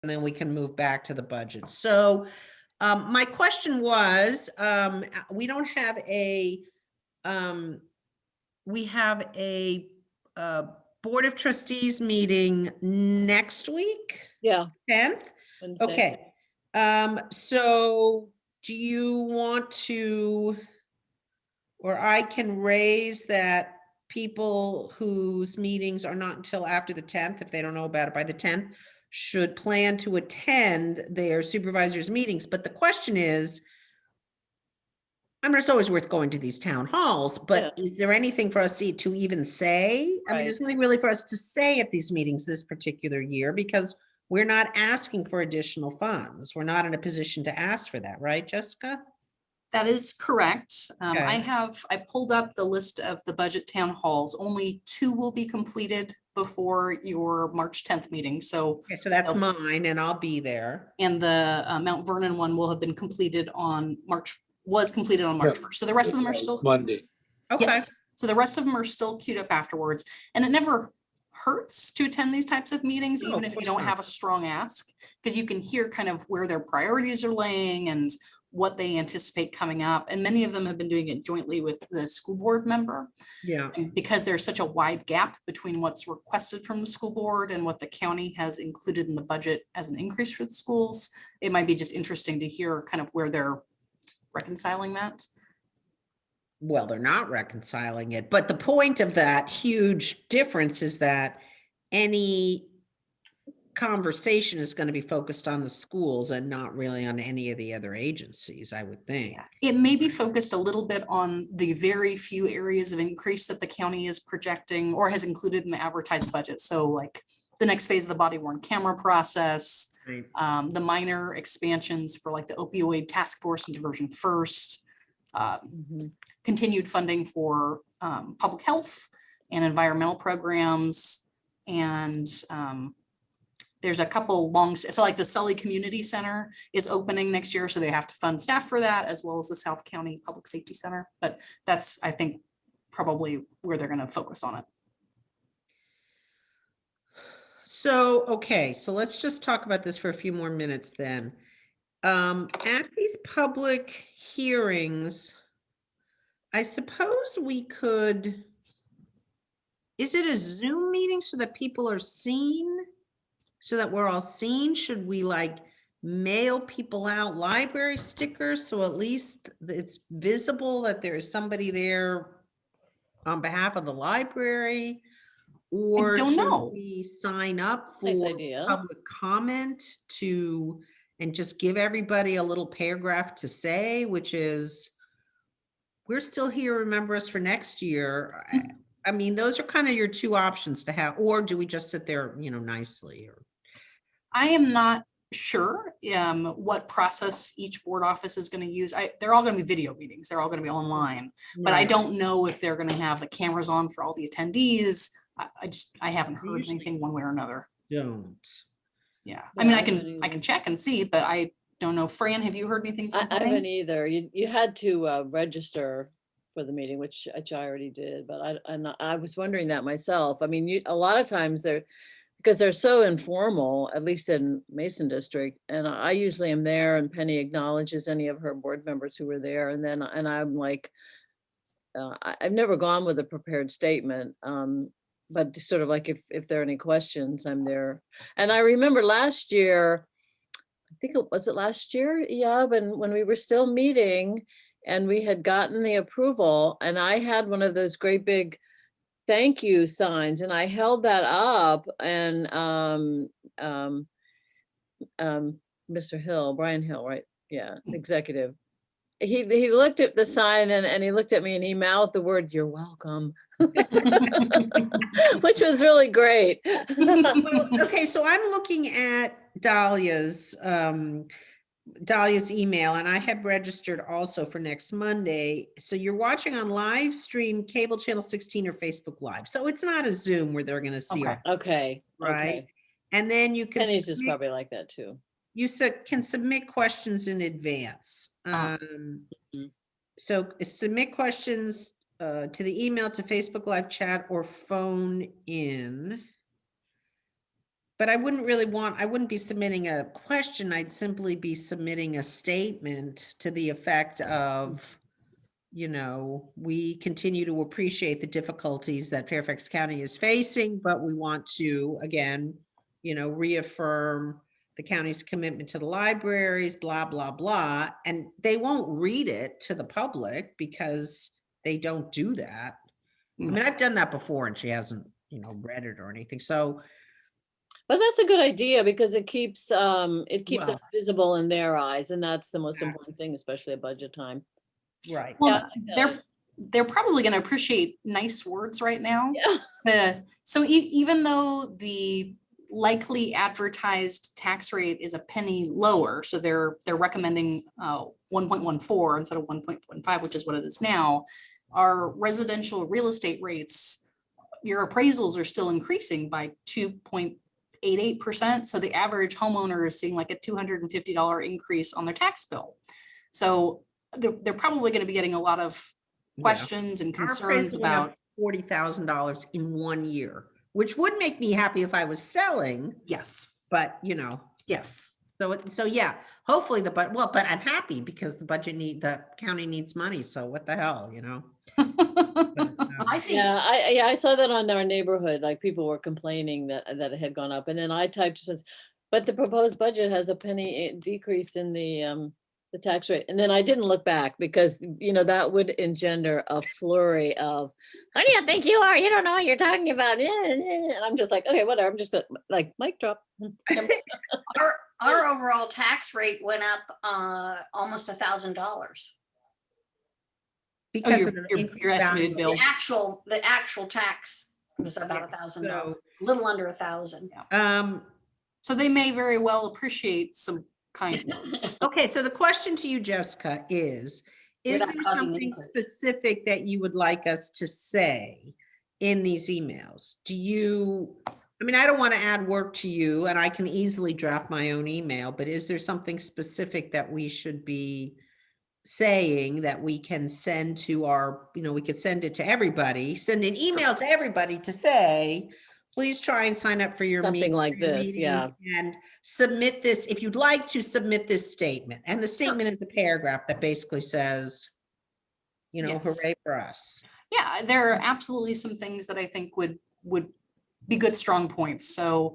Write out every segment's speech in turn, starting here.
and then we can move back to the budget. So my question was, we don't have a, we have a Board of Trustees meeting next week, Yeah. 10th? Wednesday. Okay. So do you want to, or I can raise that people whose meetings are not until after the 10th, if they don't know about it by the 10th, should plan to attend their supervisors' meetings. But the question is, I mean, it's always worth going to these town halls, but is there anything for us to even say? I mean, there's nothing really for us to say at these meetings this particular year because we're not asking for additional funds. We're not in a position to ask for that, right, Jessica? That is correct. Okay. I pulled up the list of the budget town halls. Only 2 will be completed before your March 10th meeting. So, Okay, so that's mine and I'll be there. and the Mount Vernon one will have been completed on was completed on March 1st. So the rest of them are still. Monday. Okay. Yes. So the rest of them are still queued up afterwards. And it never hurts to attend these types of meetings, No, even of if you course don't not. have a strong ask, because you can hear kind of where their priorities are laying and what they anticipate coming up. And many of them have been doing it jointly with the school board member. Yeah. And because there's such a wide gap between what's requested from the school board and what the county has included in the budget as an increase for the schools, it might be just interesting to hear kind of where they're reconciling that. Well, they're not reconciling it, but the point of that huge difference is that any conversation is going to be focused on the schools and not really on any of the other agencies, I would think. Yeah. It may be focused a little bit on the very few areas of increase that the county is projecting or has included in the advertised budget. So like the next phase of the body worn camera process, Right. the minor expansions for like the opioid task force and diversion first, continued funding for public health and environmental programs. And there's a couple so like the Sully Community Center is opening next year. So they have to fund staff for that as well as the South County Public Safety Center. But that's, I think, probably where they're going to focus on it. So, okay, so let's just talk about this for a few more minutes then. At these public hearings, I suppose we could, is it a Zoom meeting so that people are seen? So that we're all seen? Should we like mail people out library stickers so at least it's visible that there is somebody there on behalf of the library? Or don't should know. we sign up for Nice idea. public comment and just give everybody a little paragraph to say, which is, we're still here, remember us for next year. I mean, those are kind of your two options to have, or do we just sit there, nicely? Or I am not sure what process each board office is going to use. They're all going to be video meetings. They're all going to be online, but I don't know if they're going to have the cameras on for all the attendees. I haven't heard anything one way or another. Don't. Yeah. I mean, I can check and see, but I don't know. Fran, have you heard anything from I haven't either. You had to register for the meeting, which I already did, but I was wondering that myself. I mean, a lot of times because they're so informal, at least in Mason District, and I usually am there and Penny acknowledges any of her board members who were there. And I'm like, I've never gone with a prepared statement. But sort of like if there are any questions, I'm there. And I remember last year, I think was it last year? Yeah, when we were still meeting and we had gotten the approval and I had one of those great big thank you signs and I held that up and Mr. Hill, Brian Hill, right? Yeah, executive. He looked at the sign and he looked at me and he mouthed the word, "You're welcome." Which was really great. Well, okay, so I'm looking at Dahlia's email, and I have registered also for next Monday. So you're watching on live stream, cable channel 16 or Facebook Live. So it's not a Zoom where they're going to see our Okay. right. Okay. And then you can Penny's is probably like that too. You can submit questions in advance. So submit questions to the email, to Facebook Live chat, or phone in. But I wouldn't be submitting a question. I'd simply be submitting a statement to the effect of, we continue to appreciate the difficulties that Fairfax County is facing, but we want to, again, reaffirm the county's commitment to the libraries, blah, blah, blah. And they won't read it to the public because they don't do that. I mean, I've done that before and she hasn't, read it or anything. So, But that's a good idea because it keeps us Well- visible in their eyes, and that's the most Yeah. important thing, especially at budget time. right. Well, Yeah. they're probably going to appreciate nice words right now. Yeah. So even though the likely advertised tax rate is a penny lower, so they're recommending 1.14 instead of 1.15, which is what it is now, our residential real estate rates, your appraisals are still increasing by 2.88%. So the average homeowner is seeing like a $250 increase on their tax bill. So they're probably going to be getting a lot of questions and Our concerns appraisal went up about. $40,000 in 1 year, which would make me happy if I was selling, Yes, but yes. so yeah, hopefully but I'm happy because the county needs money. So what the hell, I think, Yeah, I saw that on our neighborhood, like people were complaining that it had gone up, and then I typed, says, but the proposed budget has a penny decrease in the tax rate, and then I didn't look back because, that would engender a flurry of, who do you think you are? You don't know what you're talking about. And I'm just like, okay, whatever, I'm just like, mic drop. our overall tax rate went up almost $1,000. because your- of the your increased estimated value. bill. The actual tax was about $1,000, a little under 1,000. So they may very well appreciate some kind words. Okay, so the question to you, Jessica, is Without there causing something input. specific that you would like us to say in these emails? I don't want to add work to you and I can easily draft my own email, but is there something specific that we should be saying that we can send to we could send it to everybody, send an email to everybody to say, please try and sign up for your Something like this, yeah. meetings and submit this, if you'd like to submit this statement. And the statement is a paragraph that basically says, Yes. hooray for us. Yeah, there are absolutely some things that I think would be good strong points. So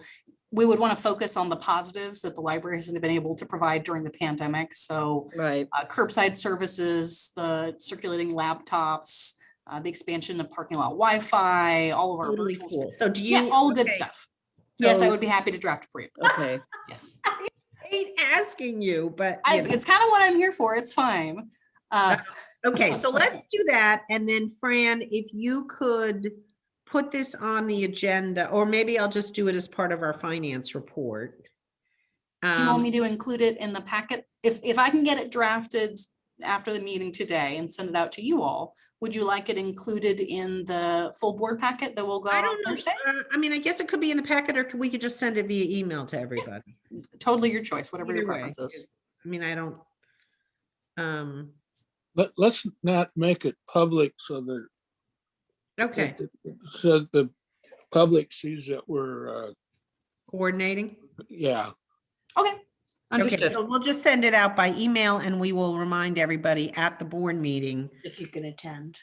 we would want to focus on the positives that the library has been able to provide during the pandemic. So Right. curbside services, the circulating laptops, the expansion of parking lot Wi-Fi, all of our Totally virtual. cool. So do Yeah, you? all the good okay, stuff. Yes, I so- would be happy to draft it for you. Okay. Yes. I hate asking you, but. It's kind of what I'm here for. It's fine. Okay, so let's do that. And then Fran, if you could put this on the agenda, or maybe I'll just do it as part of our finance report. Do you want me to include it in the packet? If I can get it drafted after the meeting today and send it out to you all, would you like it included in the full board packet that will go I out on don't know. Thursday? I guess it could be in the packet or we could just send it via email to everybody. Totally your choice, whatever your Either way, preference is. I don't. Let's not make it public so that Okay, so the public sees that we're coordinating. yeah. Okay, Okay, understood. so we'll just send it out by email and we will remind everybody at the board meeting If you can attend.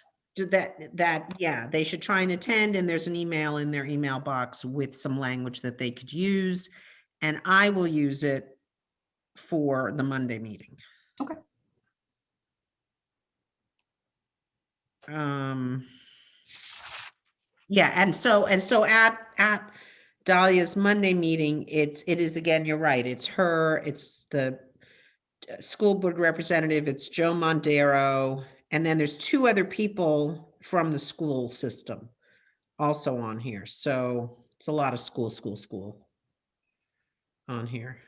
yeah, they should try and attend, and there's an email in their email box with some language that they could use. And I will use it for the Monday meeting. Okay. Yeah, and so at Dahlia's Monday meeting, it is again, you're right, it's the school board representative, it's Joe Mondero, and then there's two other people from the school system also on here. So it's a lot of school on here.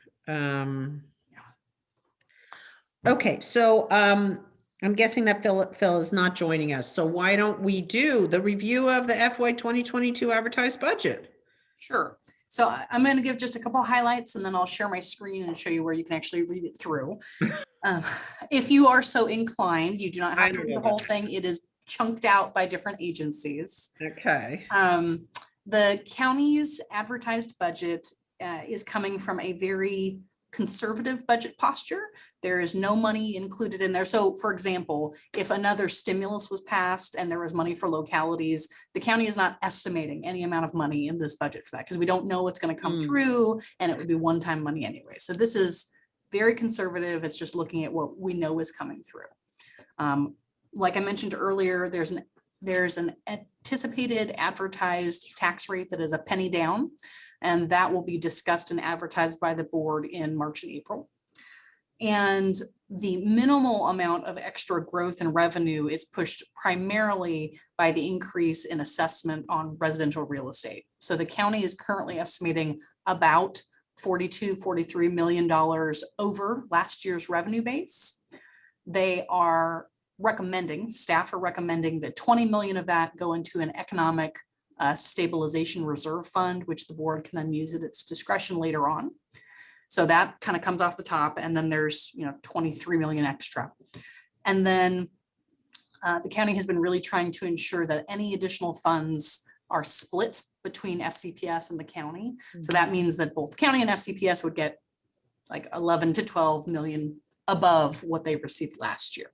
Okay, so I'm guessing that Phil is not joining us. So why don't we do the review of the FY 2022 advertised budget? Sure. So I'm going to give just a couple highlights and then I'll share my screen and show you where you can actually read it through. If you are so inclined, you do not have to read the whole thing. It is chunked out by different agencies. Okay. The county's advertised budget is coming from a very conservative budget posture. There is no money included in there. So for example, if another stimulus was passed and there was money for localities, the county is not estimating any amount of money in this budget for that because we don't know what's going to come through, and it would be one-time money anyway. So this is very conservative. It's just looking at what we know is coming through. Like I mentioned earlier, there's an anticipated advertised tax rate that is a penny down, and that will be discussed and advertised by the board in March and April. And the minimal amount of extra growth and revenue is pushed primarily by the increase in assessment on residential real estate. So the county is currently estimating about $42–43 million over last year's revenue base. They are recommending, staff are recommending that 20 million of that go into an economic stabilization reserve fund, which the board can then use at its discretion later on. So that kind of comes off the top, and then there's 23 million extra. And then the county has been really trying to ensure that any additional funds are split between FCPS and the county. So that means that both county and FCPS would get like 11 to 12 million above what they received last year.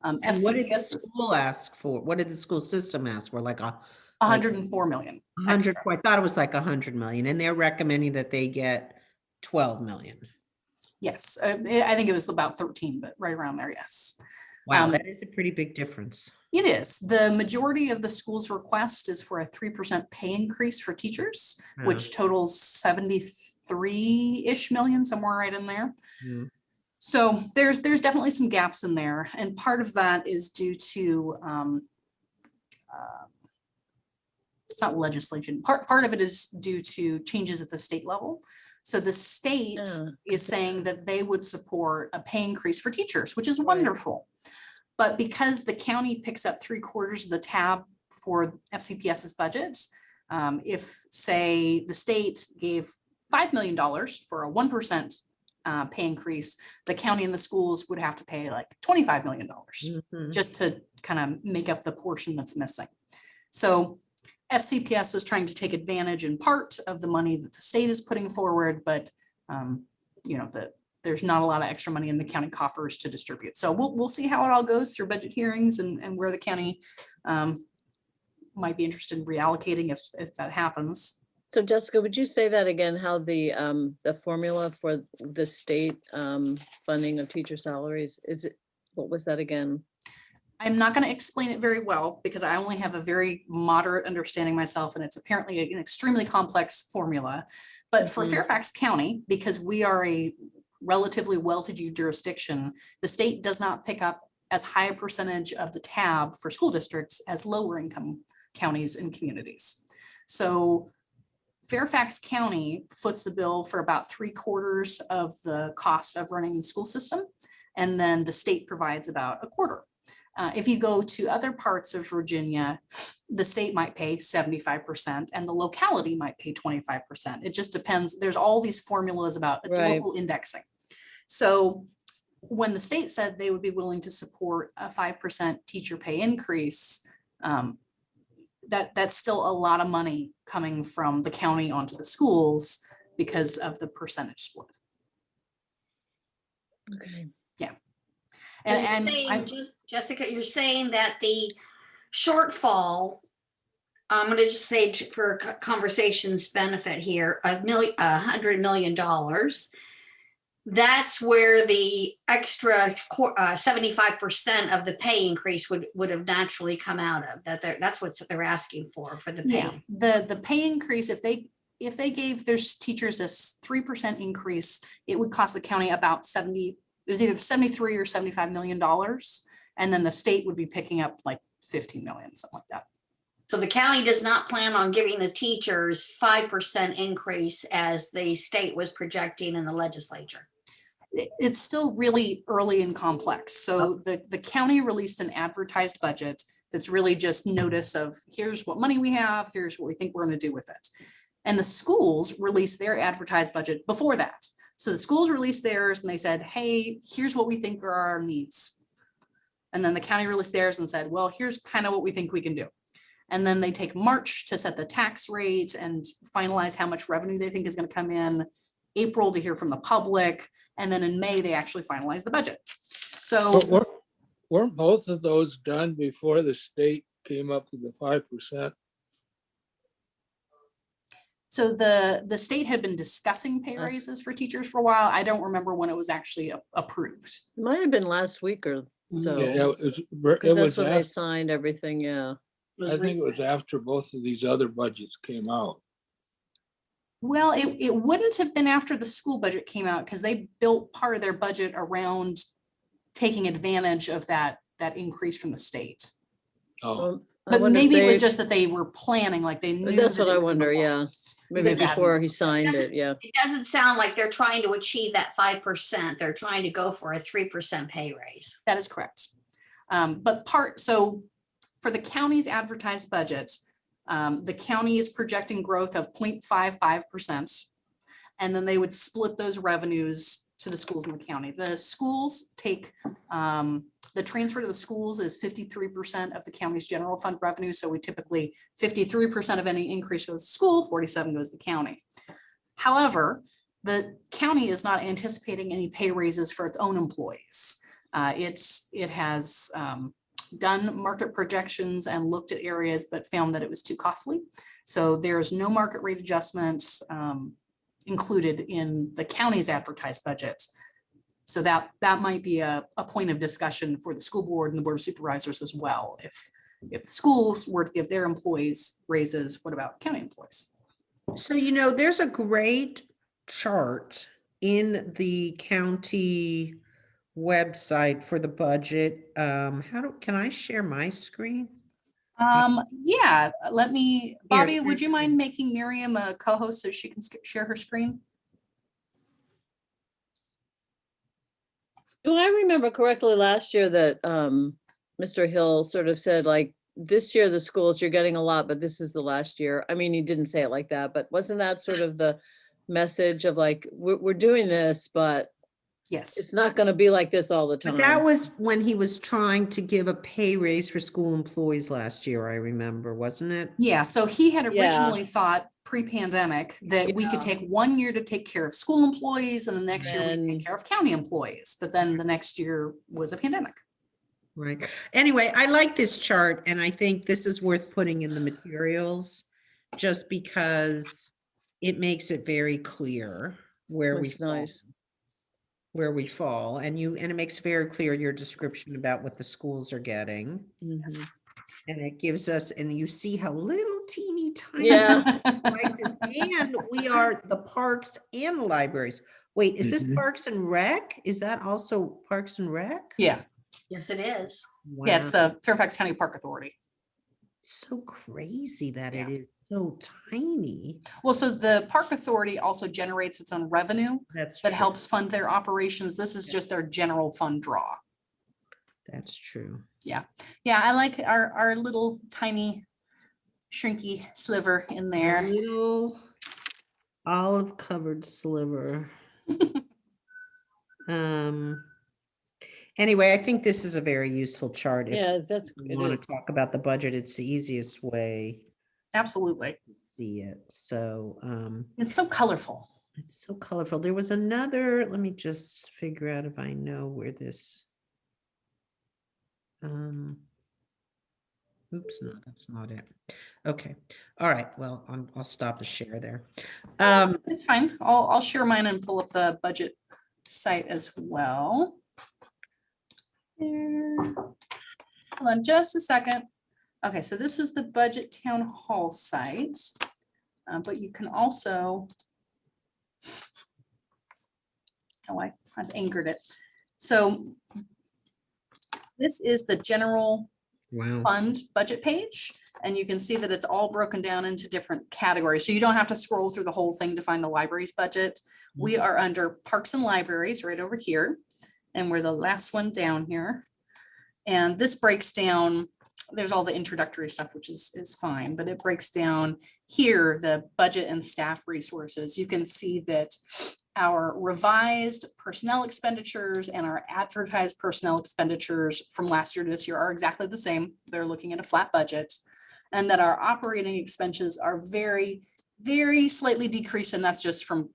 And what did the school ask for? What did the school system ask for? Like 104 million. 100. I thought it was like 100 million, and they're recommending that they get 12 million. Yes, I think it was about 13, but right around there, yes. Wow, that is a pretty big difference. It is. The majority of the school's request is for a 3% pay increase for teachers, which totals 73-ish million, somewhere right in there. So there's definitely some gaps in there. And part of that is due to, it's not legislation. Part of it is due to changes at the state level. So the state is saying that they would support a pay increase for teachers, which is wonderful. But because the county picks up 3/4 of the tab for FCPS's budget, if say the state gave $5 million for a 1% pay increase, the county and the schools would have to pay like $25 million just to kind of make up the portion that's missing. So FCPS was trying to take advantage in part of the money that the state is putting forward, but there's not a lot of extra money in the county coffers to distribute. So we'll see how it all goes through budget hearings and where the county might be interested in reallocating if that happens. So Jessica, would you say that again, how the formula for the state funding of teacher salaries, what was that again? I'm not going to explain it very well because I only have a very moderate understanding myself, and it's apparently an extremely complex formula. But for Fairfax County, because we are a relatively well-to-do jurisdiction, the state does not pick up as high a percentage of the tab for school districts as lower income counties and communities. So Fairfax County foots the bill for about 3/4 of the cost of running the school system, and then the state provides about 1/4. If you go to other parts of Virginia, the state might pay 75% and the locality might pay 25%. It just depends. There's all these formulas about it's local indexing. So when the state said they would be willing to support a 5% teacher pay increase, that's still a lot of money coming from the county onto the schools because of the percentage split. Okay. Yeah. And Jessica, you're saying that the shortfall, I'm going to just say for conversation's benefit here, $100 million. That's where the extra 75% of the pay increase would have naturally come out of. That's what they're asking for the pay. Yeah, the pay increase, if they gave their teachers a 3% increase, it would cost the county about it was either 73 or $75 million. And then the state would be picking up like 15 million, something like that. So the county does not plan on giving the teachers 5% increase as the state was projecting in the legislature. It's still really early and complex. So the county released an advertised budget that's really just notice of here's what money we have, here's what we think we're going to do with it. And the schools released their advertised budget before that. So the schools released theirs and they said, hey, here's what we think are our needs. And then the county released theirs and said, well, here's kind of what we think we can do. And then they take March to set the tax rate and finalize how much revenue they think is going to come in. April to hear from the public. And then in May, they actually finalize the budget. So Weren't both of those done before the state came up with the 5%? So the state had been discussing pay Yes. raises for teachers for a while. I don't remember when it was actually approved. It might have been last week or so. Yeah, Because it that's was when they after, signed everything, yeah. I think it was after both of these other budgets came out. Well, it wouldn't have been after the school budget came out because they built part of their budget around taking advantage of that increase from the state. Oh, Well, I But wonder if maybe it was they- just that they were planning, like they knew. That's that what it I was in the wonder, yeah. works. Maybe That that- before he signed it, yeah. It doesn't sound like they're trying to achieve that 5%. They're trying to go for a 3% pay raise. That is correct. So for the county's advertised budget, the county is projecting growth of 0.55%. And then they would split those revenues to the schools in the county. The schools take, the transfer to the schools is 53% of the county's general fund revenue. So we typically 53% of any increase goes to school, 47 goes to the county. However, the county is not anticipating any pay raises for its own employees. It has done market projections and looked at areas, but found that it was too costly. So there's no market rate adjustments included in the county's advertised budget. So that might be a point of discussion for the school board and the board of supervisors as well. If the schools were to give their employees raises, what about county employees? So, there's a great chart in the county website for the budget. Can I share my screen? Yeah, let me, Bobby, would you Here. mind making Miriam a co-host so she can share her screen? Do I remember correctly last year that Mr. Hill sort of said like, this year the schools, you're getting a lot, but this is the last year. I mean, he didn't say it like that, but wasn't that sort of the message of like, we're doing this, but Yes. it's not going to be like this all the time. But that was when he was trying to give a pay raise for school employees last year, I remember, wasn't it? Yeah, so he had Yeah. originally thought pre-pandemic that we could take 1 year to take care of school employees and the next year we Then- take care of county employees. But then the next year was a pandemic. Right. Anyway, I like this chart and I think this is worth putting in the materials just because it makes it very clear where we That's fall. nice. Where we fall, and it makes very clear your description about what the schools are getting. Mhm. Yes. And it gives us, and you see how little teeny tiny. Yeah. slices, and we are the parks and the libraries. Wait, is this Mhm. Parks and Rec? Is that also Parks and Rec? Yeah, Yes, it is. yeah, it's Wow. the Fairfax County Park Authority. So crazy that Yeah. it is so tiny. Well, so the Park Authority also generates its own revenue That's that true. helps fund their operations. This is just their general fund draw. That's true. Yeah, I like our little tiny shrinky sliver in A there. little olive covered sliver. Anyway, I think this is a very useful chart. If Yeah, that's, you it want is. to talk about the budget, it's the easiest way Absolutely. to see it. So, It's so colorful. it's so colorful. There was another, let me just figure out if I know where this. Oops, no, that's not it. Okay. All right. Well, I'll stop the share there. It's fine. I'll share mine and pull up the budget site as well. There. Hold on just a second. Okay, so this was the budget town hall site, but you can also. Oh, I've anchored it. So this is the general Wow. fund budget page, and you can see that it's all broken down into different categories. So you don't have to scroll through the whole thing to find the library's budget. We are under Parks and Libraries right over here, and we're the last one down here. And this breaks down, there's all the introductory stuff, which is fine, but it breaks down here, the budget and staff resources. You can see that our revised personnel expenditures and our advertised personnel expenditures from last year to this year are exactly the same. They're looking at a flat budget. and that our operating expenses are very, very slightly decreased, and that's just from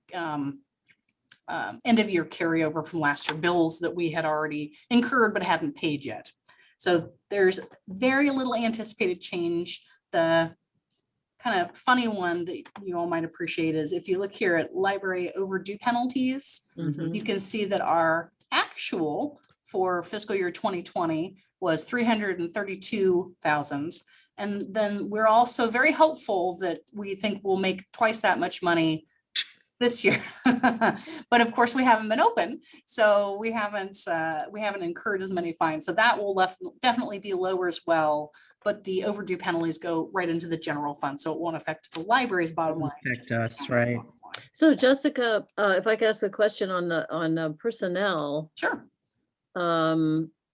end of year carryover from last year, bills that we had already incurred but hadn't paid yet. So there's very little anticipated change. The kind of funny one that you all might appreciate is if you look here at library overdue penalties, Mhm. you can see that our actual for fiscal year 2020 was 332,000. And then we're also very hopeful that we think we'll make twice that much money this year. But of course we haven't been open, so we haven't incurred as many fines. So that will definitely be lower as well. But the overdue penalties go right into the general fund, so it won't affect the library's bottom line. Affect just the us, county's right. bottom line. So Jessica, if I could ask a question on personnel, Sure.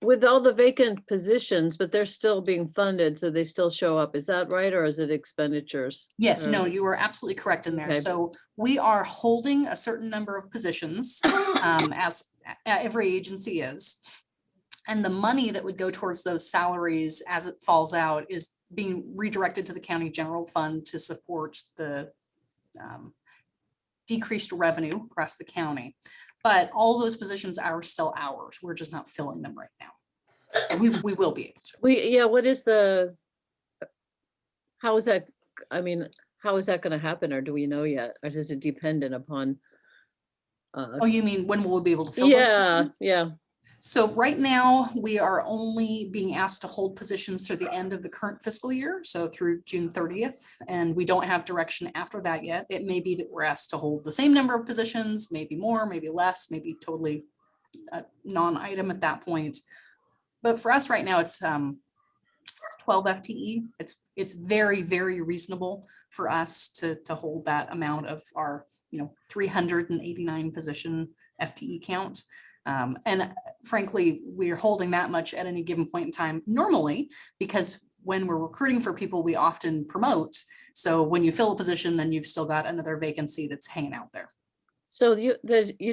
with all the vacant positions, but they're still being funded, so they still show up. Is that right, or is it expenditures? Yes, Or- no, you are absolutely correct in there. Okay. So we are holding a certain number of positions, as every agency is. And the money that would go towards those salaries as it falls out is being redirected to the county general fund to support the decreased revenue across the county. But all those positions are still ours. We're just not filling them right now. So we will be able to. What is how is that, I mean, how is that gonna happen, or do we know yet? Or is it dependent upon? Oh, you mean when we'll be able to fill those Yeah, positions? yeah, So right now, we are only being asked to hold positions through the end of the current fiscal year, so through June 30th, and we don't have direction after that yet. It may be that we're asked to hold the same number of positions, maybe more, maybe less, maybe totally non-item at that point. But for us right now, it's 12 FTE. It's very, very reasonable for us to hold that amount of our 389 position FTE count. And frankly, we're holding that much at any given point in time normally, because when we're recruiting for people, we often promote. So when you fill a position, then you've still got another vacancy that's hanging out there. so you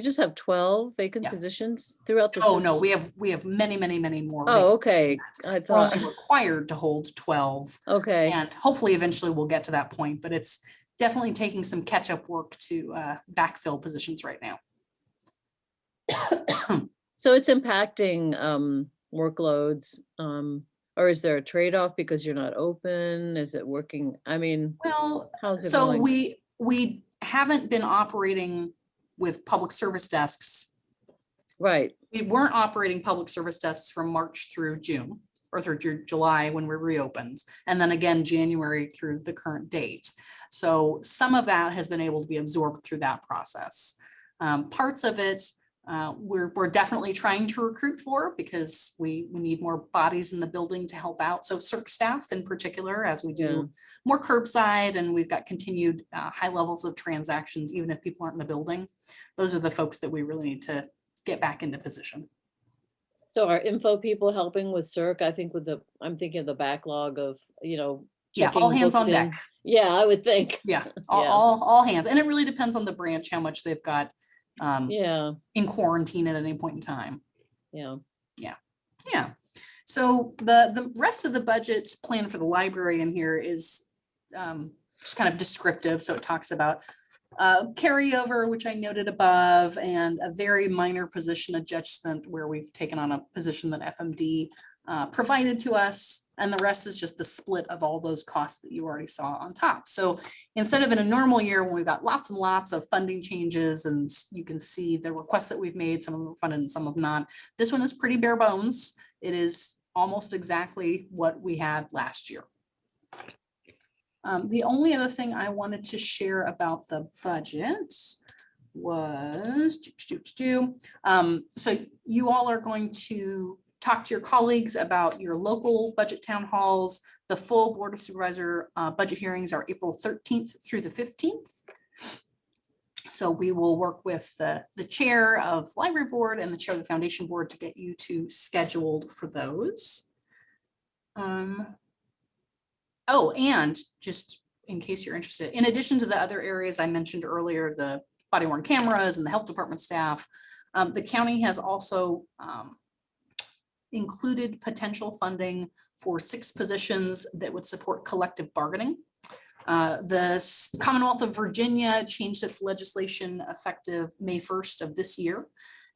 just have 12 vacant Yeah. positions throughout the Oh, system? no, we have many, many, many more. Oh, vacancies okay, than that. I We're thought, only required to hold 12. okay, And hopefully eventually we'll get to that point, but it's definitely taking some catch-up work to backfill positions right now. so it's impacting workloads, or is there a trade-off because you're not open? Is it working? I mean, Well, how's it so going? we haven't been operating with public service desks. Right, We weren't operating public service desks from March through June or through July when we reopened, and then again January through the current date. So some of that has been able to be absorbed through that process. Parts of it we're definitely trying to recruit for, because we need more bodies in the building to help out. So circ staff in particular, as we do more curbside, and we've got continued high levels of transactions, even if people aren't in the building. Those are the folks that we really need to get back into position. so are info people helping with circ? I think I'm thinking of the backlog of, Yeah, all checking hands books on in. deck. Yeah, I would think. Yeah, Yeah. all hands. And it really depends on the branch, how much they've got Yeah, in quarantine at any point in time. yeah. Yeah. So the rest of the budget plan for the library in here is just kind of descriptive. So it talks about carryover, which I noted above, and a very minor position adjustment where we've taken on a position that FMD provided to us. And the rest is just the split of all those costs that you already saw on top. So instead of in a normal year when we've got lots and lots of funding changes, and you can see the requests that we've made, some of them are funded and some of them not, this one is pretty bare bones. It is almost exactly what we had last year. The only other thing I wanted to share about the budget was, so you all are going to talk to your colleagues about your local budget town halls. The full Board of Supervisor budget hearings are April 13th through the 15th. So we will work with the chair of library board and the chair of the foundation board to get you two scheduled for those. Oh, and just in case you're interested, in addition to the other areas I mentioned earlier, the body worn cameras and the health department staff, the county has also included potential funding for 6 positions that would support collective bargaining. The Commonwealth of Virginia changed its legislation effective May 1st of this year,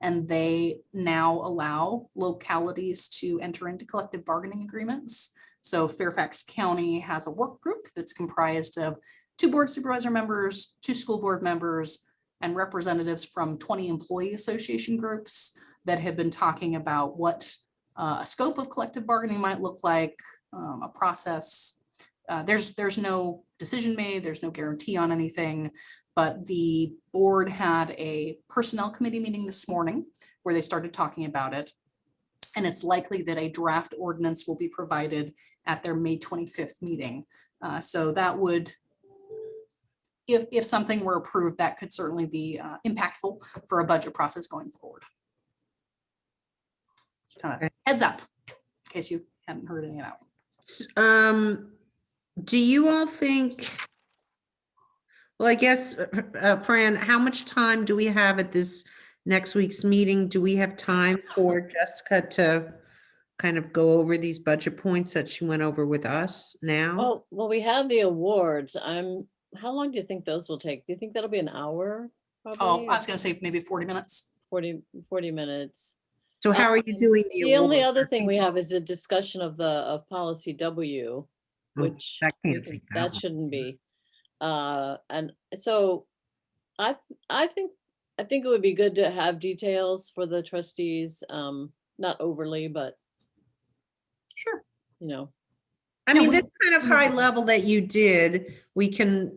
and they now allow localities to enter into collective bargaining agreements. So Fairfax County has a work group that's comprised of 2 board supervisor members, 2 school board members, and representatives from 20 employee association groups that have been talking about what a scope of collective bargaining might look like, a process. There's no decision made, there's no guarantee on anything, but the board had a personnel committee meeting this morning where they started talking about it. And it's likely that a draft ordinance will be provided at their May 25th meeting. So that would, if something were approved, that could certainly be impactful for a budget process going forward. Heads up, in case you hadn't heard any of that. Do you all think, well, I guess, Fran, how much time do we have at this next week's meeting? Do we have time for Jessica to kind of go over these budget points that she went over with us now? Well, we have the awards. How long do you think those will take? Do you think that'll be an hour? Oh, Probably, I was gonna say maybe 40 minutes. 40 minutes. So how are you doing The only awards? other thing we have is a discussion of policy W, which that we can't can- take that that long. shouldn't be. And so I think it would be good to have details for the trustees, not overly, but Sure. you know. I Yeah, mean, we- this kind of high level that you did, we can,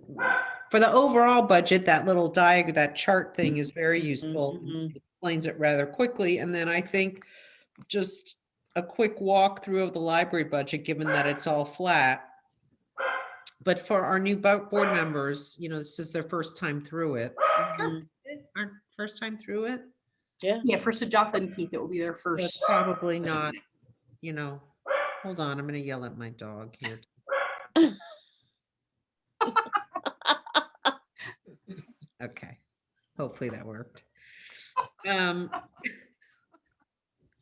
for the overall budget, that little diagram, that chart thing is very useful. mhm. It explains it rather quickly. And then I think just a quick walkthrough of the library budget, given that it's all flat. But for our new board members, this is their first time through it. Mhm. Our first time through it? Yeah, for Sujatha and Keith, it will be their So first. it's probably not, hold on, I'm gonna yell at my dog here. Okay, hopefully that worked. And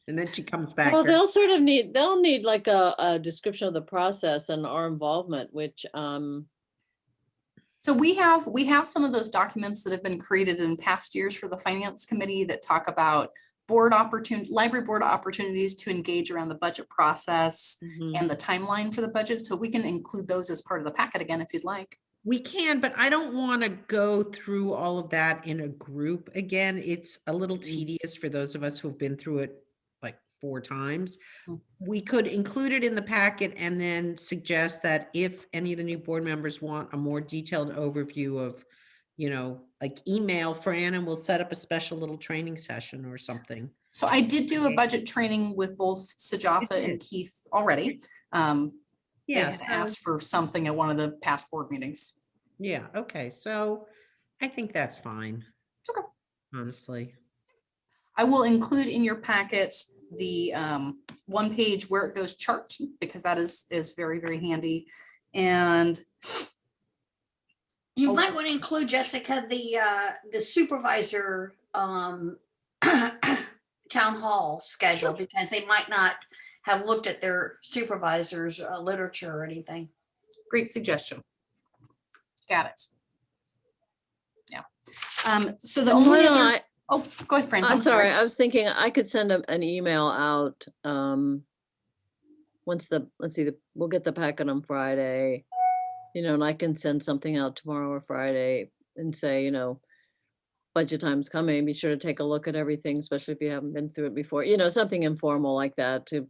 then she comes back. Well, here. they'll need like a description of the process and our involvement, which, So we have some of those documents that have been created in past years for the finance committee that talk about library board opportunities to engage around the budget process mhm. and the timeline for the budget. So we can include those as part of the packet again, if you'd like. We can, but I don't want to go through all of that in a group again. It's a little tedious for those of us who've been through it like 4 times. Mm. We could include it in the packet and then suggest that if any of the new board members want a more detailed overview of, like email Fran, and we'll set up a special little training session or something. So I did do a Okay. budget training with both Sujatha and Keith already. They Yes. had asked for something at one of the past board meetings. Yeah, okay, so I think that's fine. Okay. Honestly. I will include in your packet the 1-page where it goes chart, because that is very, very handy. And You Oh. might want to include, Jessica, the supervisor town hall schedule, because they might not have looked at their supervisor's literature or anything. great suggestion. Got it. Yeah. So the only other, go ahead, Fran. I'm sorry, I was thinking I could send an email out, let's see, we'll get the packet on Friday, and I can send something out tomorrow or Friday and say, budget time's coming, be sure to take a look at everything, especially if you haven't been through it before, something informal like that to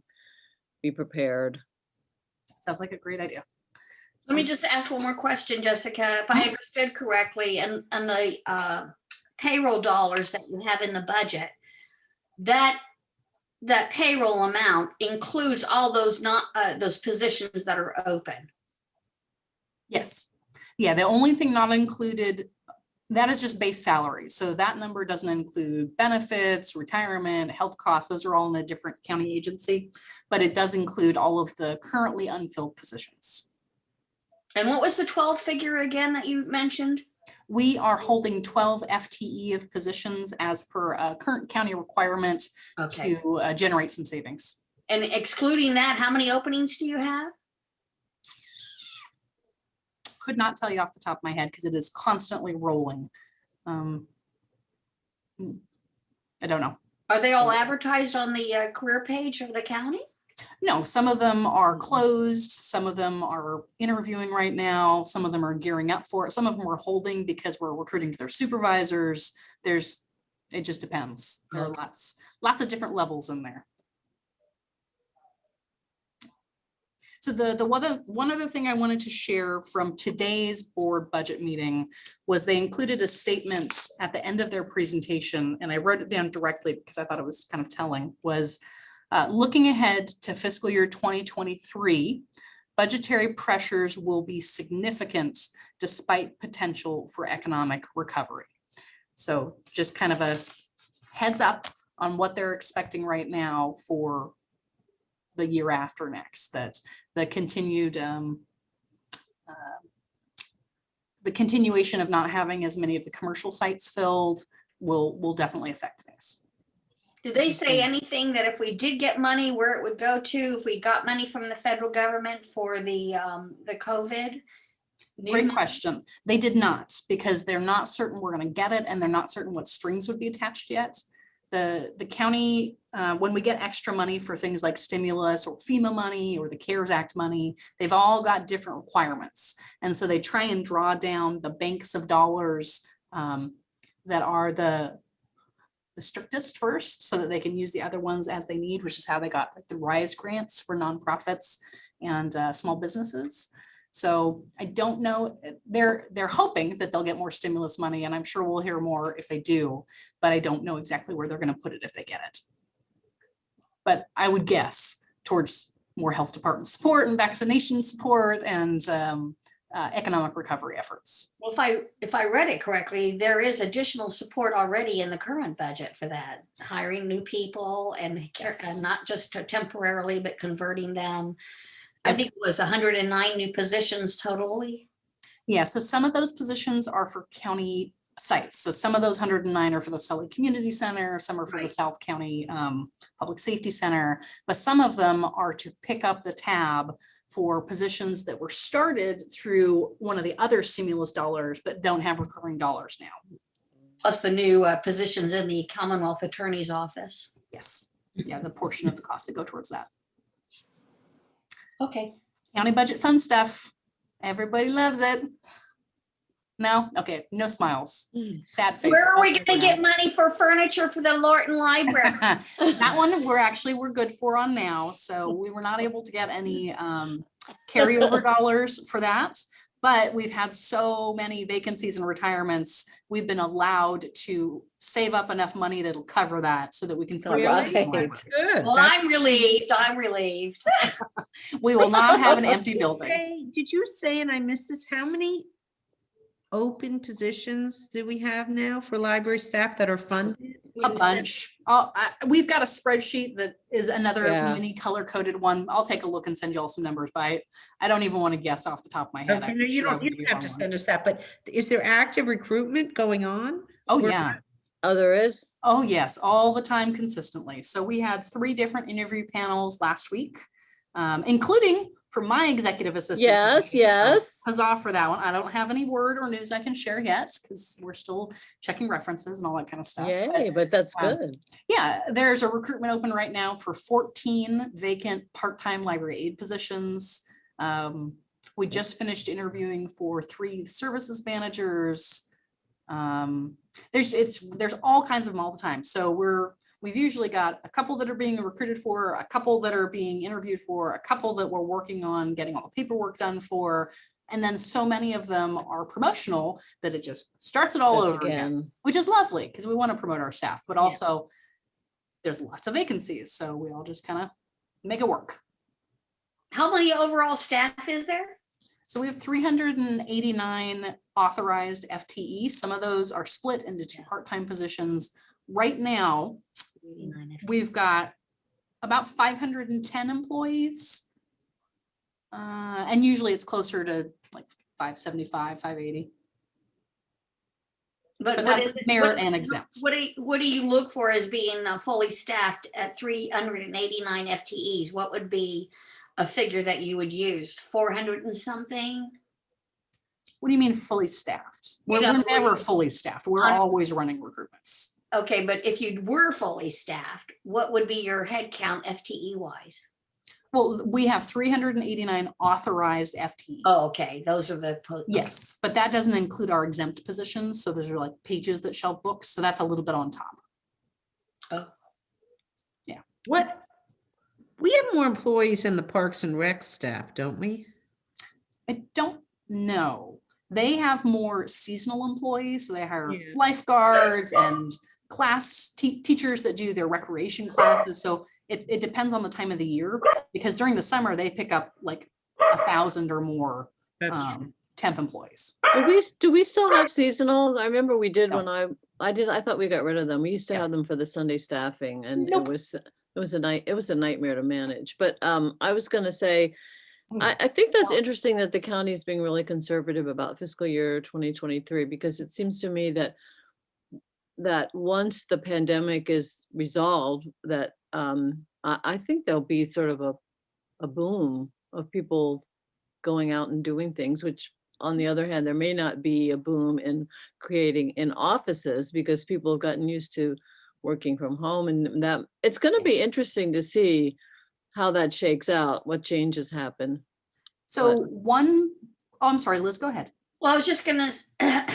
be prepared. Sounds like a great idea. Let me just ask one more question, Jessica. If I understood correctly, and the payroll dollars that you have in the budget, that payroll amount includes all those those positions that are open. Yes. Yeah, the only thing not included, that is just base salaries. So that number doesn't include benefits, retirement, health costs. Those are all in a different county agency, but it does include all of the currently unfilled positions. And what was the 12 figure again that you mentioned? We are holding 12 FTE of positions as per current county requirement Okay. to generate some savings. And excluding that, how many openings do you have? Could not tell you off the top of my head because it is constantly rolling. I don't know. Are they all advertised on the career page of the county? No, some of them are closed. Some of them are interviewing right now. Some of them are gearing up for it. Some of them are holding because we're recruiting for their supervisors. It just depends. There are lots of different levels in there. So the one other thing I wanted to share from today's board budget meeting was they included a statement at the end of their presentation, and I wrote it down directly because I thought it was kind of telling, was looking ahead to fiscal year 2023, budgetary pressures will be significant despite potential for economic recovery. So just kind of a heads up on what they're expecting right now for the year after next. That's the continuation of not having as many of the commercial sites filled will definitely affect things. Did they say anything that if we did get money, where it would go to, if we got money from the federal government for the COVID? Great question. They did not, because they're not certain we're going to get it, and they're not certain what strings would be attached yet. The county, when we get extra money for things like stimulus or FEMA money or the CARES Act money, they've all got different requirements. And so they try and draw down the banks of dollars that are the strictest first, so that they can use the other ones as they need, which is how they got like the RISE grants for nonprofits and small businesses. So I don't know, they're hoping that they'll get more stimulus money, and I'm sure we'll hear more if they do, but I don't know exactly where they're going to put it if they get it. But I would guess towards more health department support and vaccination support and economic recovery efforts. Well, if I read it correctly, there is additional support already in the current budget for that, hiring new people and not just temporarily, but converting them. I think it was 109 new positions totally. Yeah, so some of those positions are for county sites. So some of those 109 are for the Sully Community Center, some are for the South County Public Safety Center, but some of them are to pick up the tab for positions that were started through one of the other stimulus dollars, but don't have recurring dollars now. Plus the new positions in the Commonwealth Attorney's Office. Yes, yeah, the portion of the cost that go towards that. Okay. County budget fund stuff. Everybody loves it. No? Okay, no smiles. Sad faces. Where are we going to get money for furniture for the Lorton Library? That one we're good for on now. So we were not able to get any carryover dollars for that. But we've had so many vacancies and retirements, we've been allowed to save up enough money that'll cover that so that we can. Right. Good. Well, I'm relieved. I'm relieved. We will not have an empty building. Did you say, and I missed this, how many open positions do we have now for library staff that are funded? A bunch. We've got a spreadsheet that is another mini color coded one. I'll take a look and send you all some numbers, but I don't even want to guess off the top of my head. Okay, no, you don't have to send us that, but is there active recruitment going on? Oh, yeah. Oh, there is? Oh, yes, all the time consistently. So we had 3 different interview panels last week, including for my executive assistant. Yes. Huzzah for that one. I don't have any word or news I can share yet because we're still checking references and all that kind of stuff. Yay, but that's good. Yeah, there's a recruitment open right now for 14 vacant part-time library aide positions. We just finished interviewing for 3 services managers. There's all kinds of them all the time. So we've usually got a couple that are being recruited for, a couple that are being interviewed for, a couple that we're working on getting all the paperwork done for. And then so many of them are promotional that it just starts it all over again, which is lovely because we want to promote our staff, but also there's lots of vacancies. So we all just kind of make it work. How many overall staff is there? So we have 389 authorized FTE. Some of those are split into 2 part-time positions. Right now, we've got about 510 employees. And usually it's closer to like 575, 580. But what that's is it? merit What- and exempt. What do you look for as being fully staffed at 389 FTEs? What would be a figure that you would use? 400 and something? What do you mean fully staffed? We're know, never fully staffed. We're on- always running recruitments. Okay, but if you were fully staffed, what would be your head count FTE wise? Well, we have 389 authorized FTEs. Oh, okay, those are the. Yes, but that doesn't include our exempt positions. So those are like pages that shelve books. So that's a little bit on top. What? We have more employees in the Parks and Rec staff, don't we? I don't know. They have more seasonal employees, so they hire Yeah. lifeguards and class teachers that do their recreation classes. So it depends on the time of the year, because during the summer, they pick up like 1,000 or more That's true. temp employees. Do we still have seasonal? I remember we did No. when I thought we got rid of them. We used to Yeah. have them for the Sunday staffing, and Nope. it was a nightmare to manage. But I was gonna say, Hmm. I think that's interesting that the county is being really conservative about fiscal year 2023, because it seems to me that once the pandemic is resolved, that I think there'll be sort of a boom of people going out and doing things, which on the other hand, there may not be a boom in creating in offices, because people have gotten used to working from home, and that it's going to be interesting to see how that shakes out, what changes happen. So I'm sorry, Liz, go ahead. Well, I was just gonna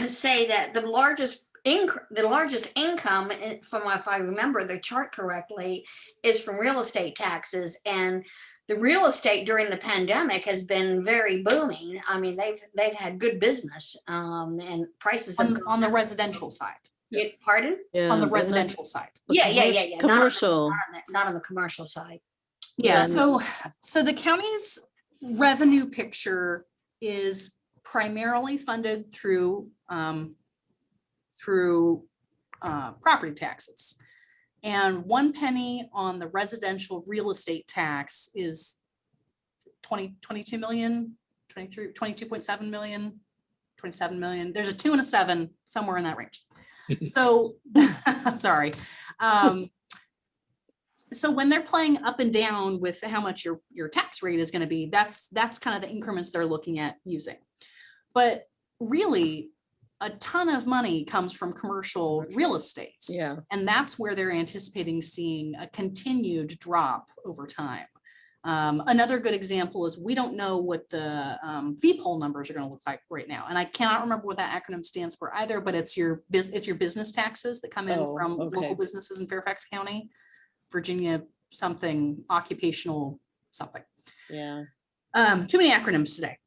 say that the largest income from, if I remember the chart correctly, is from real estate taxes, and the real estate during the pandemic has been very booming. I mean, they've had good business, and prices have On the gone up. residential side, Pardon? Yeah, on the and residential side. Yeah. Commercial. Not on the commercial side. Yeah, Then- so the county's revenue picture is primarily funded through property taxes. And 1 penny on the residential real estate tax is 22 million, 22.7 million, 27 million. There's a 2 and a 7 somewhere in that range. So, sorry. So when they're playing up and down with how much your tax rate is going to be, that's kind of the increments they're looking at using. But really, a ton of money comes from commercial real estate. Yeah, And that's where they're anticipating seeing a continued drop over time. Another good example is we don't know what the fee poll numbers are going to look like right now. And I cannot remember what that acronym stands for either, but it's your business taxes that come in Oh, from okay. local businesses in Fairfax County, Virginia, something occupational, something. yeah. Too many acronyms today.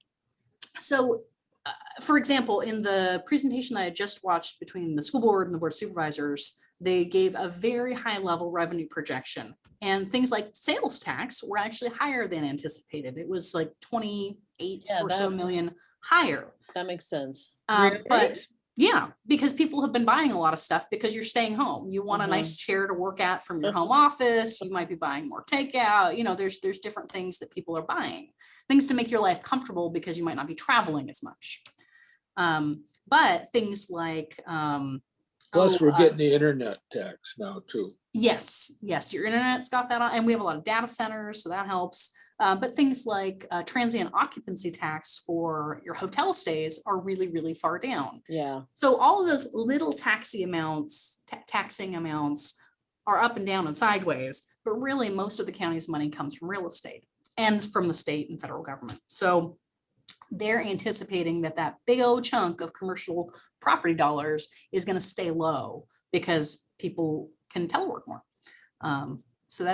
So, for example, in the presentation that I just watched between the school board and the board of supervisors, they gave a very high level revenue projection, and things like sales tax were actually higher than anticipated. It was like 28 Yeah, or so million higher. That makes sense. But yeah, because people have been buying a lot of stuff because you're staying home. You want a nice chair to work at from your home office. You might be buying more takeout. You know, there's different things that people are buying, things to make your life comfortable because you might not be traveling as much. But things like Plus, we're getting the internet tax now too. yes, your internet's got that on, and we have a lot of data centers, so that helps. But things like transient occupancy tax for your hotel stays are really, really far down. Yeah, So all of those little taxing amounts are up and down and sideways, but really most of the county's money comes from real estate and from the state and federal government. So they're anticipating that big old chunk of commercial property dollars is going to stay low because people can telework more. So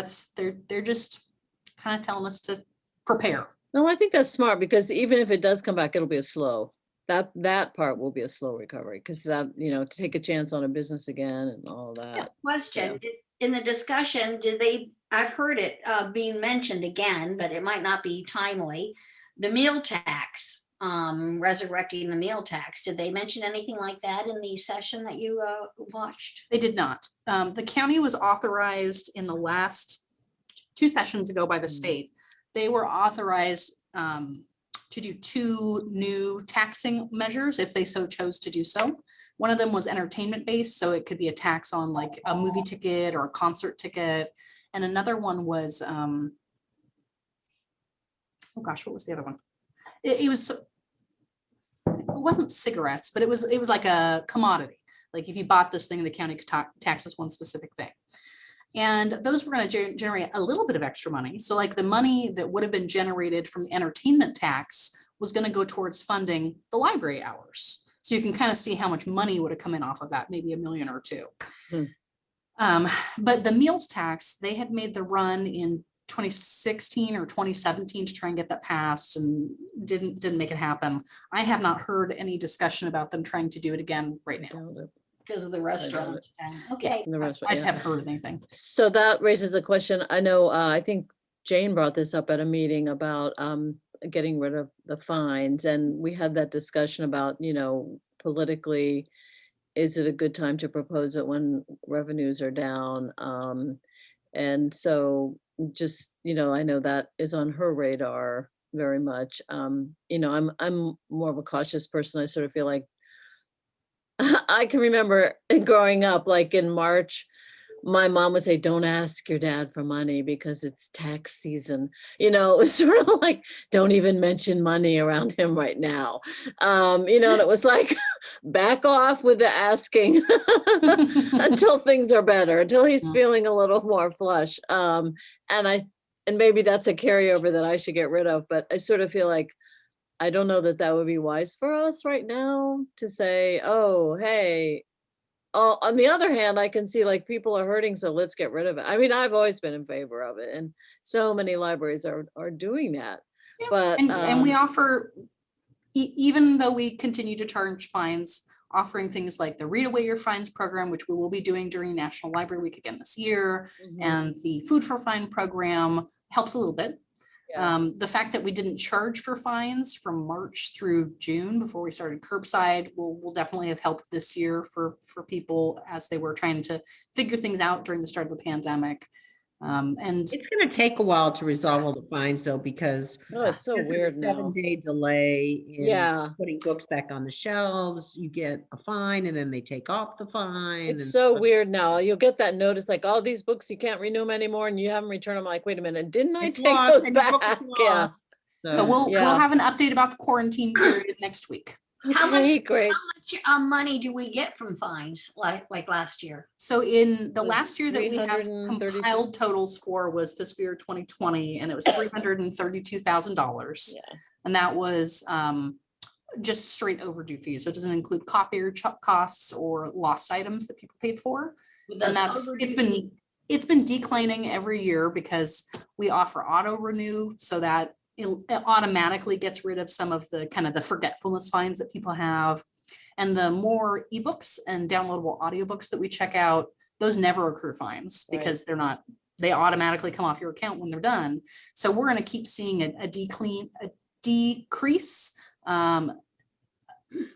they're just kind of telling us to prepare. no, I think that's smart, because even if it does come back, it'll be that part will be a slow recovery, because that, to take a chance on a business again and all that. Question, in the discussion, I've heard it being mentioned again, but it might not be timely, the meal tax, resurrecting the meal tax. Did they mention anything like that in the session that you watched? They did not. The county was authorized in the last 2 sessions ago by the state. They were authorized to do 2 new taxing measures if they so chose to do so. One of them was entertainment based, so it could be a tax on like a movie ticket or a concert ticket. And another one was, oh gosh, what was the other one? It wasn't cigarettes, but it was like a commodity. Like if you bought this thing, the county could tax us one specific thing. And those were going to generate a little bit of extra money. So like the money that would have been generated from the entertainment tax was going to go towards funding the library hours. So you can kind of see how much money would have come in off of that, maybe $1 million or $2 million. But the meals tax, they had made the run in 2016 or 2017 to try and get that passed and didn't make it happen. I have not heard any discussion about them trying to do it again right now. Because of the restaurant. Okay. In the restaurant, I just yeah. haven't heard anything. So that raises a question. I know, I think Jane brought this up at a meeting about getting rid of the fines. And we had that discussion about, politically, is it a good time to propose it when revenues are down? And so just, I know that is on her radar very much. I'm more of a cautious person. I sort of feel like I can remember growing up, like in March, my mom would say, don't ask your dad for money because it's tax season. It was sort of like, don't even mention money around him right now. And it was like, back off with the asking until things are better, until he's feeling a little more flush. And maybe that's a carryover that I should get rid of, but I sort of feel like, I don't know that would be wise for us right now to say, oh, hey, on the other hand, I can see like people are hurting, so let's get rid of it. I mean, I've always been in favor of it, and so many libraries are doing that. Yeah. But and we offer, even though we continue to charge fines, offering things like the Read Away Your Fines program, which we will be doing during National Library Week again this year, and the Food for Fine program helps a little bit. Yeah. The fact that we didn't charge for fines from March through June before we started curbside will definitely have helped this year for people as they were trying to figure things out during the start of the pandemic. And It's going to take a while to resolve all the fines though, because oh, it's so because of the weird now. 7-day delay in Yeah. putting books back on the shelves, you get a fine and then they take off the fine. It's and so weird now. You'll get that notice like, all these books, you can't renew them anymore, and you haven't returned them. Like, wait a minute, didn't I It's take lost, those and your book is back? Yeah. lost. so we'll Yeah. have an update about the quarantine period next week. How much- Okay, great. How much money do we get from fines like last year? So in the Was last year that we have 332? compiled totals for was fiscal year 2020, and it was $332,000. Yeah. And that was just straight overdue fees. So it doesn't include copier costs or lost items that people paid for. And that's, it's been declining every year because we offer auto renew so that it automatically gets rid of some of the kind of the forgetfulness fines that people have. And the more ebooks and downloadable audiobooks that we check out, those never accrue fines because they automatically come off your account when they're done. So we're going to keep seeing a decrease of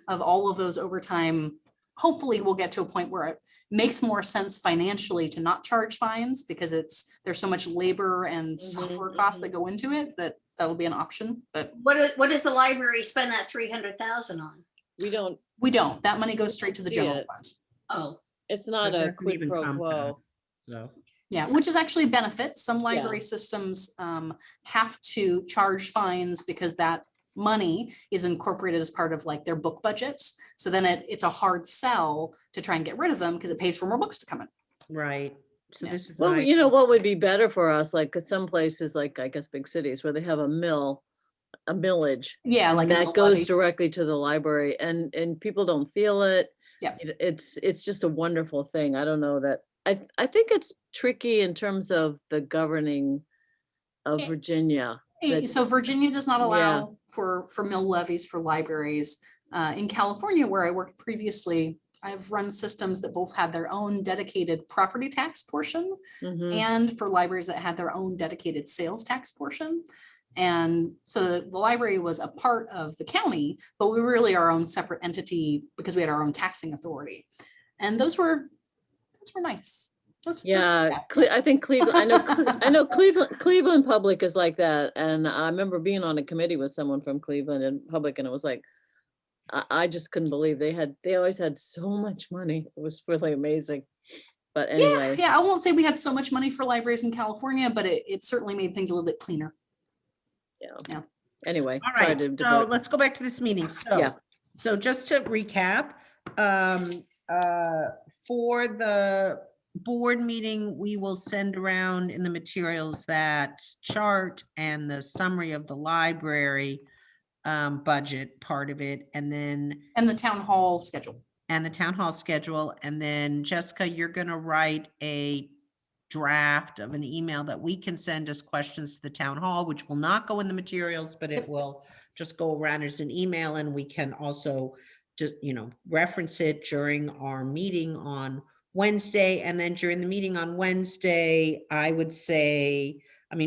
all of those over time. Hopefully we'll get to a point where it makes more sense financially to not charge fines because there's so much labor and software costs that go into it that'll be an option. But What does the library spend that 300,000 on? We don't. That money goes straight to the See general it. fund. Oh, It's not It a doesn't quid even pro come to quo. us, so. Yeah, which is actually a benefit. Some library systems have to charge fines because that money is incorporated as part of like their book budgets. So then it's a hard sell to try and get rid of them because it pays for more books to come in. Right. So Yeah. this is. Well, nice. what would be better for us, like at some places, like I guess big cities where they have a millage. Yeah, like And a that goes levy. directly to the library and people don't feel it. Yeah. It's just a wonderful thing. I don't know that, I think it's tricky in terms of the governing of It- Virginia. that- So Virginia does not Yeah. allow for mill levies for libraries. In California, where I worked previously, I've run systems that both had their own dedicated property tax portion Mhm. and for libraries that had their own dedicated sales tax portion. And so the library was a part of the county, but we were really our own separate entity because we had our own taxing authority. And those were nice. Yeah, I think Cleveland, I know Cleveland Public is like that. And I remember being on a committee with someone from Cleveland and Public, and it was like, I just couldn't believe they always had so much money. It was really amazing. But anyway, Yeah, I won't say we had so much money for libraries in California, but it certainly made things a little bit cleaner. yeah. Anyway, All sorry right, to so divert. let's go back to this meeting. Yeah. So just to recap, for the board meeting, we will send around in the materials that chart and the summary of the library budget part of it, and then And the town hall schedule. the town hall schedule. And then Jessica, you're gonna write a draft of an email that we can send as questions to the town hall, which will not go in the materials, but it will just go around as an email, and we can also just, reference it during our meeting on Wednesday. And then during the meeting on Wednesday, I would say,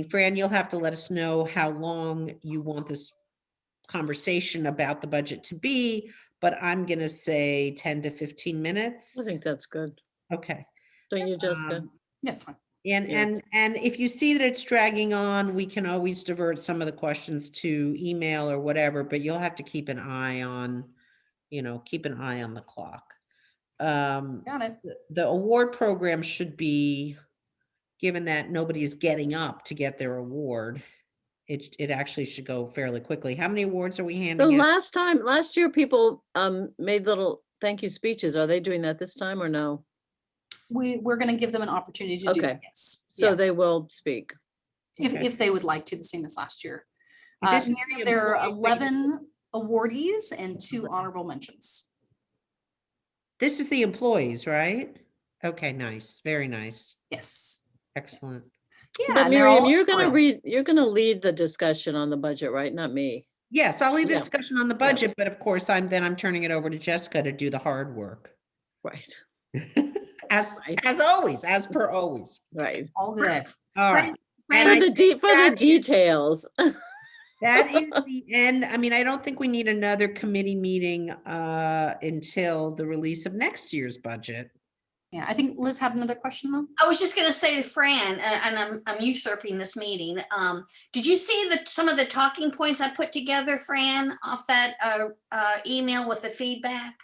Fran, you'll have to let us know how long you want this conversation about the budget to be, but I'm gonna say 10 to 15 minutes. I think that's good. Okay. Don't you, Jessica? That's fine. And if you see that it's dragging on, we can always divert some of the questions to email or whatever, but you'll have to keep an eye on, the clock. Got it. The award program should be, given that nobody is getting up to get their award, it actually should go fairly quickly. How many awards are we So handing out? last year, people made little thank you speeches. Are they doing that this time or no? We're going to give them an opportunity to do Okay. it, yes. So Yeah. they will speak. If they would like to, the same as last year. This is Miriam, the there are employee 11 awardees and 2 honorable mentions. This is the employees, right? Okay, nice, very nice, Yes. excellent. Yeah. But and they're Miriam, all you're gonna lead the discussion on the budget, right? Not me. Yes, I'll leave the Yeah. discussion on the budget, but of course, I'm turning it over to Jessica to do the hard work. Right, As Right. always, as per always. right. all good. All right. Fran, And I For think the that is- details. That is the end. I don't think we need another committee meeting until the release of next year's budget. Yeah, I think Liz had another question though. I was just gonna say to Fran, and I'm usurping this meeting. Did you see some of the talking points I put together, Fran, off that email with the feedback?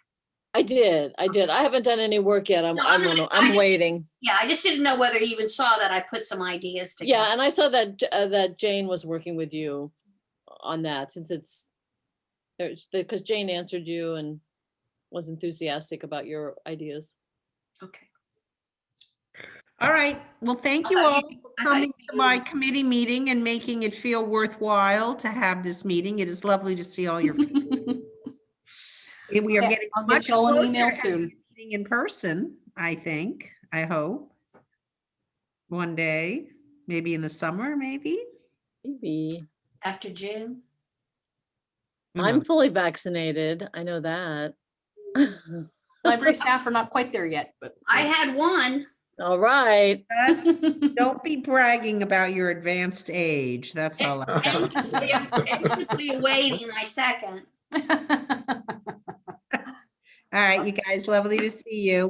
I did. I haven't done any work yet. I'm just- waiting. Yeah, I just didn't know whether you even saw that I put some ideas together. Yeah, and I saw that that Jane was working with you on that, since because Jane answered you and was enthusiastic about your ideas. Okay. All right. Well, thank you I all thought for I thought coming you to my committee meeting and making it feel worthwhile to have this meeting. It is lovely to see all your. We are Yeah, getting I'll get much you all an closer email to having soon. a meeting in person, I think, I hope. One day, maybe in the summer, maybe. Maybe. After June. Who I'm knows? fully vaccinated. I know that. Library staff are not quite there yet, but. I had one. All right. Gus, don't be bragging about your advanced age. That's all. I'm saying. Anxiously awaiting my second. All right, you guys, lovely to see you.